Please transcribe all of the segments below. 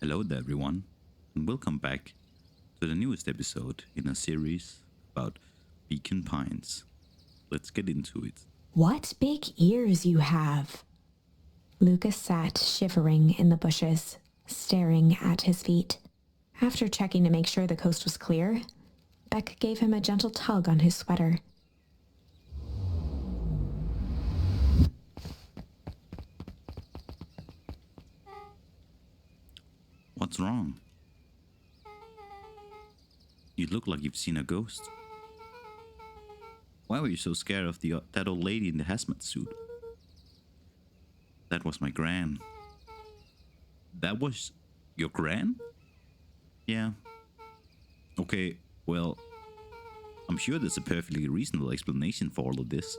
Hello there, everyone, and welcome back to the newest episode in a series about Beacon Pines. Let's get into it. What big ears you have! Lucas sat shivering in the bushes, staring at his feet. After checking to make sure the coast was clear, Beck gave him a gentle tug on his sweater. What's wrong? You look like you've seen a ghost. Why were you so scared of that old lady in the hazmat suit? That was my gran. That was your gran? Yeah. Okay, well, I'm sure there's a perfectly reasonable explanation for all of this.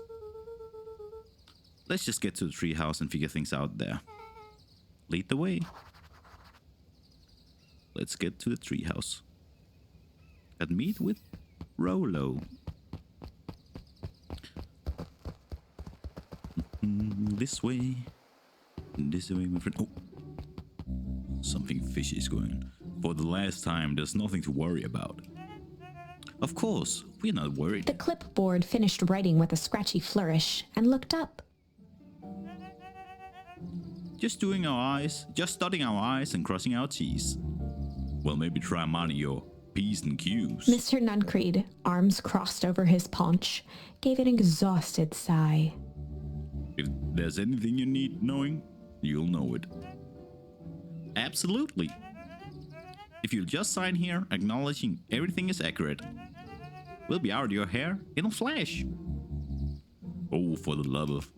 Let's just get to the treehouse and figure things out there. Lead the way. Let's get to the treehouse and meet with Rolo. This way, my friend. Oh, something fishy is going on. For the last time, there's nothing to worry about. Of course, we're not worried. The clipboard finished writing with a scratchy flourish and looked up. Just dotting our I's and crossing our T's. Well, maybe try minding your P's and Q's. Mr. Nuncreed, arms crossed over his paunch, gave an exhausted sigh. If there's anything you need knowing, you'll know it. Absolutely. If you'll just sign here, acknowledging everything is accurate, we'll be out of your hair in a flash. Oh, for the love of...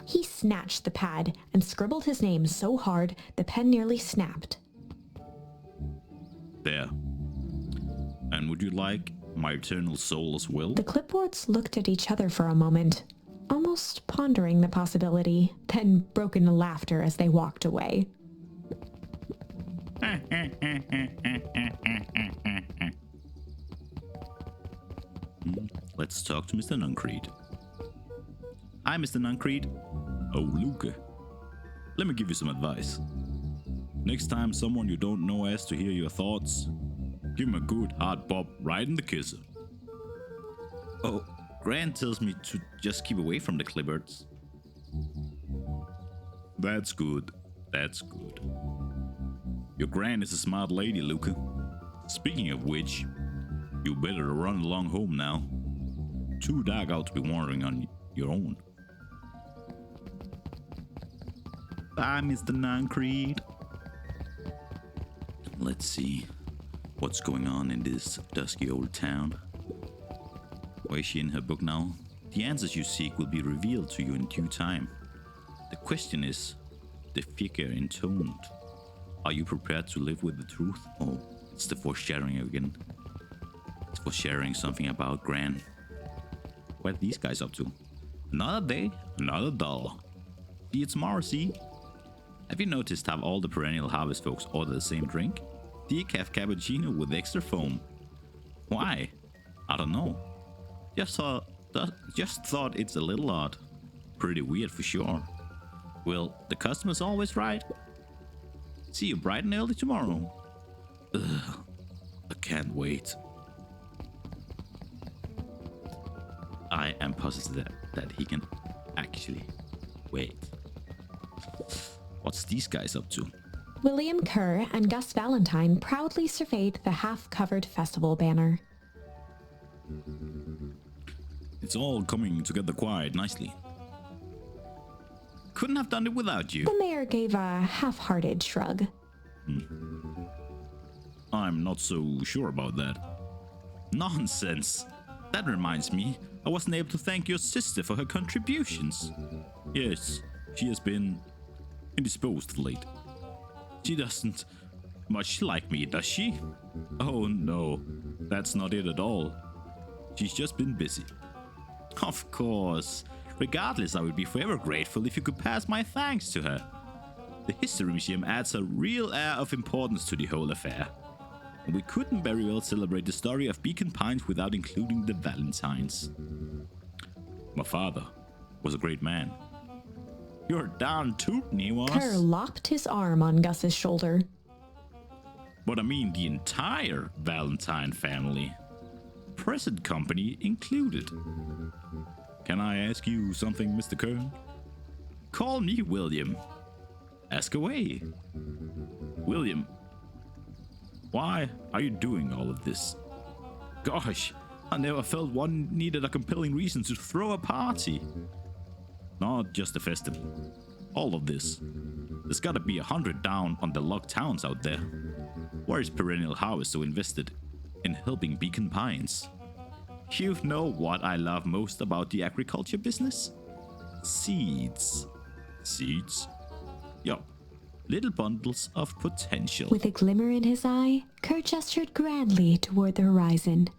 He snatched the pad and scribbled his name so hard the pen nearly snapped. There. And would you like my eternal soul as well? The clipboards looked at each other for a moment, almost pondering the possibility, then broke into laughter as they walked away. Let's talk to Mr. Nuncreed. Hi, Mr. Nuncreed. Oh, Luca. Let me give you some advice. Next time someone you don't know asks to hear your thoughts, give him a good hard bop right in the kisser. Oh, Gran tells me to just keep away from the clipboards. That's good. That's good. Your Gran is a smart lady, Luca. Speaking of which, you better run along home now. Too dark out to be wandering on your own. Bye, Mr. Nuncreed. Let's see what's going on in this dusky old town. Where is she in her book now? The answers you seek will be revealed to you in due time. The question is the figure intoned. Are you prepared to live with the truth? Oh, it's the foreshadowing again. It's foreshadowing something about Gran. What are these guys up to? Another day, another dollar. See you tomorrow, see? Have you noticed how all the perennial harvest folks order the same drink? Decaf cappuccino with extra foam. Why? I don't know. Just thought it's a little odd. Pretty weird for sure. Well, the customer's always right. See you bright and early tomorrow. Ugh, I can't wait. I am positive that he can actually wait. What's these guys up to? William Kerr and Gus Valentine proudly surveyed the half-covered festival banner. It's all coming together quite nicely. Couldn't have done it without you. The mayor gave a half-hearted shrug. I'm not so sure about that. Nonsense. That reminds me, I wasn't able to thank your sister for her contributions. Yes, she has been indisposed of late. She doesn't much like me, does she? Oh no, that's not it at all. She's just been busy. Of course. Regardless, I would be forever grateful if you could pass my thanks to her. The History Museum adds a real air of importance to the whole affair. And we couldn't very well celebrate the story of Beacon Pines without including the Valentines. My father was a great man. You're darn tootin' he was. Kerr lopped his arm on Gus's shoulder. but I mean the entire Valentine family. Present company included. Can I ask you something, Mr. Kern? Call me William. Ask away. William, why are you doing all of this? Gosh, I never felt one needed a compelling reason to throw a party. Not just a festival. All of this. There's gotta be 100 down on the locked towns out there. Where is Perennial Harvest so invested in helping Beacon Pines? You know what I love most about the agriculture business? Seeds. Seeds? Yup. Little bundles of potential. With a glimmer in his eye, Kurt gestured grandly toward the horizon.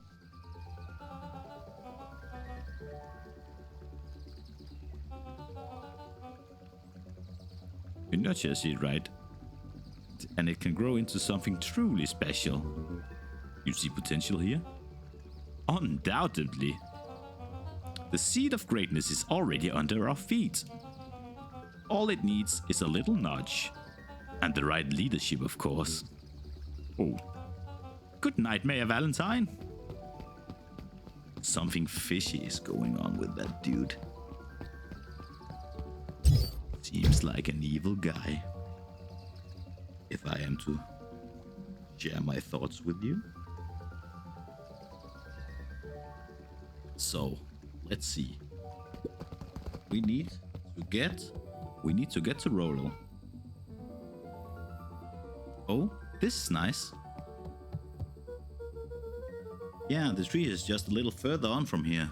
You nurture a seed, right? And it can grow into something truly special. You see potential here? Undoubtedly. The seed of greatness is already under our feet. All it needs is a little nudge. And the right leadership, of course. Oh. Good night, Mayor Valentine. Something fishy is going on with that dude. Seems like an evil guy. If I am to share my thoughts with you. So, let's see. We need to get to Rollo. Oh, this is nice. Yeah, the tree is just a little further on from here.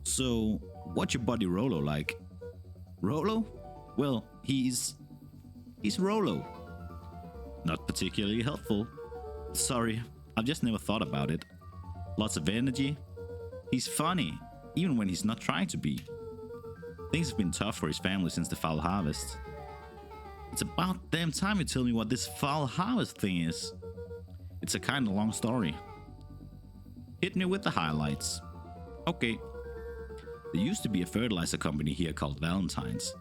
So, what's your buddy Rollo like? Rollo? Well, he's Rollo. Not particularly helpful. Sorry, I've just never thought about it. Lots of energy. He's funny, even when he's not trying to be. Things have been tough for his family since the fall harvest. It's about damn time you tell me what this fall harvest thing is. It's a kind of long story. Hit me with the highlights. Okay. There used to be a fertilizer company here called Valentine's.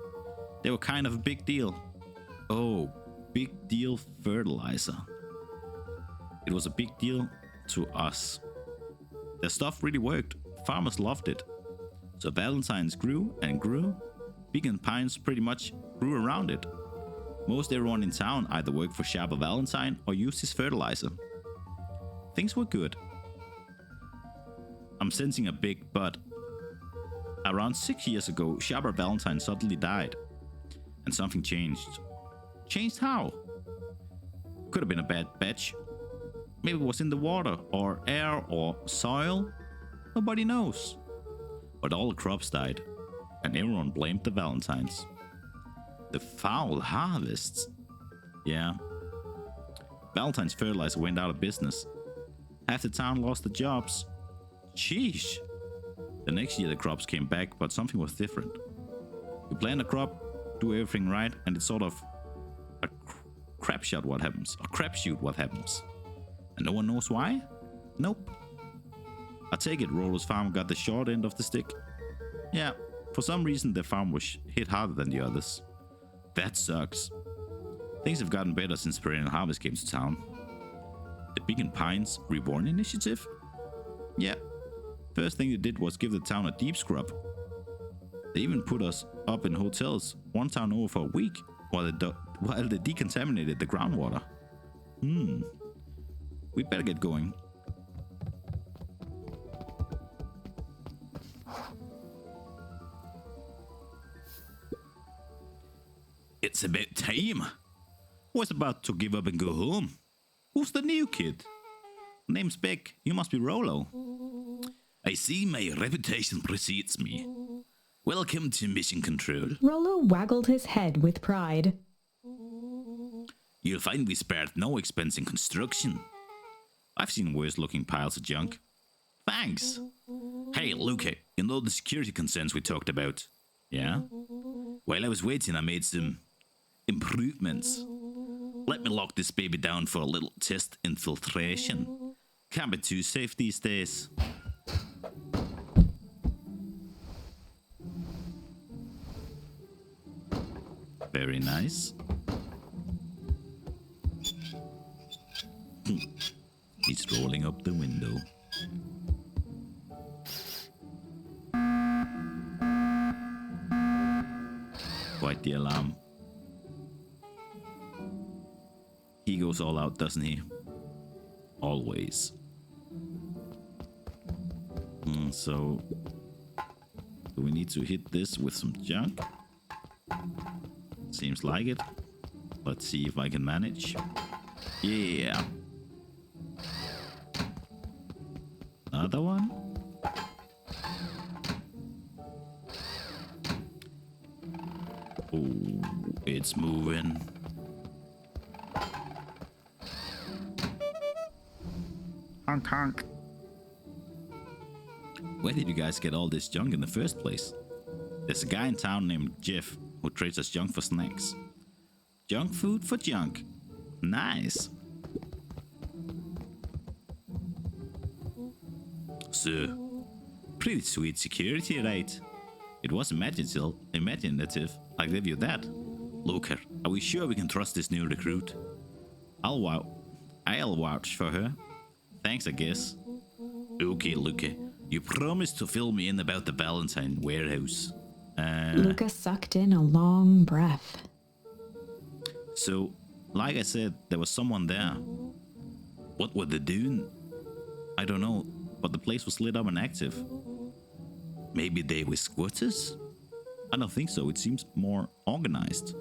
They were kind of a big deal. Oh, big deal fertilizer. It was a big deal to us. Their stuff really worked. Farmers loved it. So Valentine's grew and grew. Beacon Pines pretty much grew around it. Most everyone in town either worked for Shabba Valentine or used his fertilizer. Things were good. I'm sensing a big but. Around 6 years ago, Shabba Valentine suddenly died. And something changed. Changed how? Could have been a bad batch. Maybe it was in the water, or air, or soil. Nobody knows. But all the crops died, and everyone blamed the Valentines. The foul harvests. Yeah. Valentine's fertilizer went out of business. Half the town lost their jobs. Sheesh. The next year the crops came back, but something was different. You plant a crop, do everything right, and it's sort of a crapshoot what happens. And no one knows why? Nope. I take it Rollo's farm got the short end of the stick. Yeah, for some reason their farm was hit harder than the others. That sucks. Things have gotten better since Perennial Harvest came to town. The Beacon Pines Reborn Initiative? Yeah. First thing they did was give the town a deep scrub. They even put us up in hotels one town over for a week while they decontaminated the groundwater. We better get going. It's about time. Was about to give up and go home. Who's the new kid? Name's Beck. You must be Rollo. I see my reputation precedes me. Welcome to Mission Control. Rollo waggled his head with pride. You'll find we spared no expense in construction. I've seen worse looking piles of junk. Thanks. Hey, Luca, you know the security concerns we talked about? Yeah? While I was waiting, I made some improvements. Let me lock this baby down for a little test infiltration. Can't be too safe these days. Very nice. He's rolling up the window. Quite the alarm. He goes all out, doesn't he? Always. So, do we need to hit this with some junk? Seems like it. Let's see if I can manage. Yeah. Another one. Oh, it's moving. Honk honk. Where did you guys get all this junk in the first place? There's a guy in town named Jeff who trades us junk for snacks. Junk food for junk. Nice. So, pretty sweet security, right? It was imaginative, I'll give you that. Luca, are we sure we can trust this new recruit? I'll vouch for her. Thanks, I guess. Okay, Luca, you promised to fill me in about the Valentine warehouse. Luca sucked in a long breath. So, like I said, there was someone there. What were they doing? I don't know, but the place was lit up and active. Maybe they were squatters? I don't think so, it seems more organized.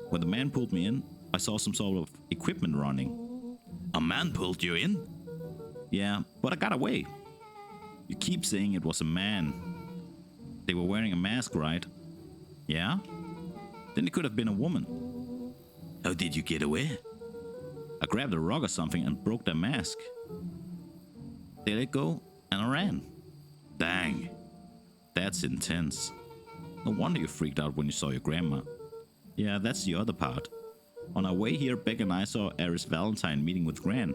When the man pulled me in, I saw some sort of equipment running. A man pulled you in? Yeah, but I got away. You keep saying it was a man. They were wearing a mask, right? Yeah? Then it could have been a woman. How did you get away? I grabbed a rug or something and broke their mask. They let go and I ran. Dang. That's intense. No wonder you freaked out when you saw your grandma. Yeah, that's the other part. On our way here, Beck and I saw Aris Valentine meeting with Gran,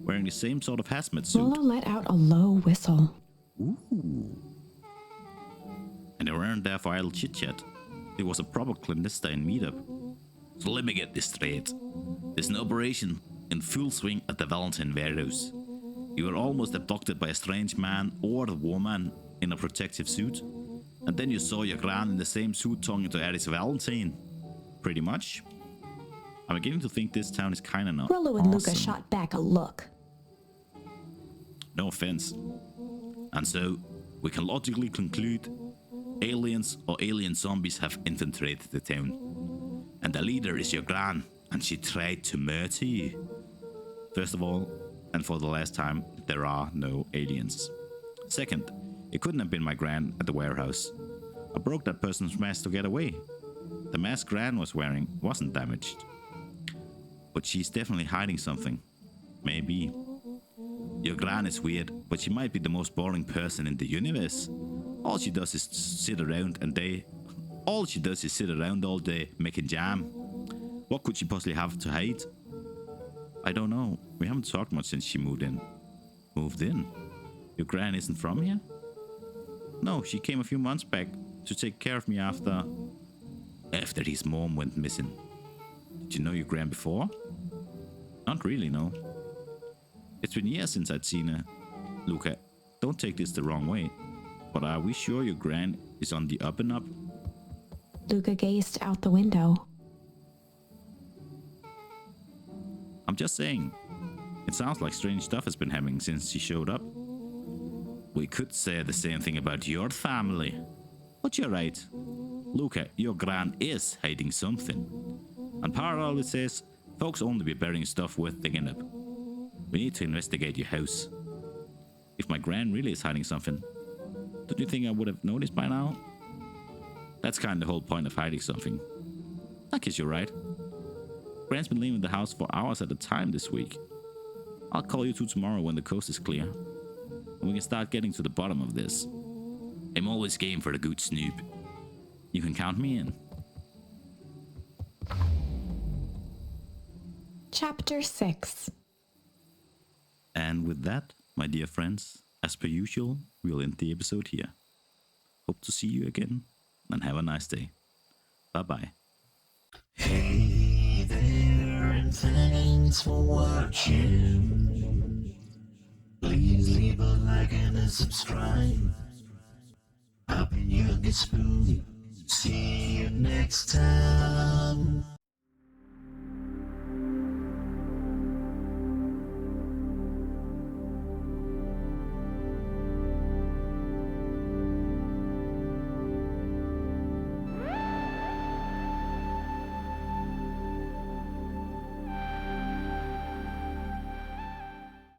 wearing the same sort of hazmat suit. Willow let out a low whistle. Ooh. And they weren't there for idle chit-chat. It was a proper clandestine meetup. So let me get this straight. There's an operation in full swing at the Valentine warehouse. You were almost abducted by a strange man or a woman in a protective suit. And then you saw your gran in the same suit talking to Aris Valentine. Pretty much. I'm beginning to think this town is kinda not Willow and awesome. Luca shot back a look. No offense. And so, we can logically conclude aliens or alien zombies have infiltrated the town. And the leader is your gran, and she tried to murder you. First of all, and for the last time, there are no aliens. Second, it couldn't have been my gran at the warehouse. I broke that person's mask to get away. The mask Gran was wearing wasn't damaged. But she's definitely hiding something. Maybe. Your Gran is weird, but she might be the most boring person in the universe. All she does is sit around all day making jam. What could she possibly have to hide? I don't know. We haven't talked much since she moved in. Moved in? Your Gran isn't from here? No, she came a few months back to take care of me after his mom went missing. Did you know your Gran before? Not really, no. It's been years since I'd seen her. Luca, don't take this the wrong way, but are we sure your Gran is on the up and up? Luca gazed out the window. I'm just saying. It sounds like strange stuff has been happening since she showed up. We could say the same thing about your family. But you're right. Luca, your Gran is hiding something. And parallel it says, folks only be burying stuff worth digging up. We need to investigate your house. If my Gran really is hiding something, don't you think I would have noticed by now? That's kind of the whole point of hiding something. I guess you're right. Gran's been leaving the house for hours at a time this week. I'll call you two tomorrow when the coast is clear. And we can start getting to the bottom of this. I'm always game for a good snoop. You can count me in. Chapter 6. And with that, my dear friends, as per usual, we'll end the episode here. Hope to see you again, and have a nice day. Bye-bye. Hey there, and thanks for watching. Please leave a like and a subscribe. I've been YoungishSpoon. See you next time.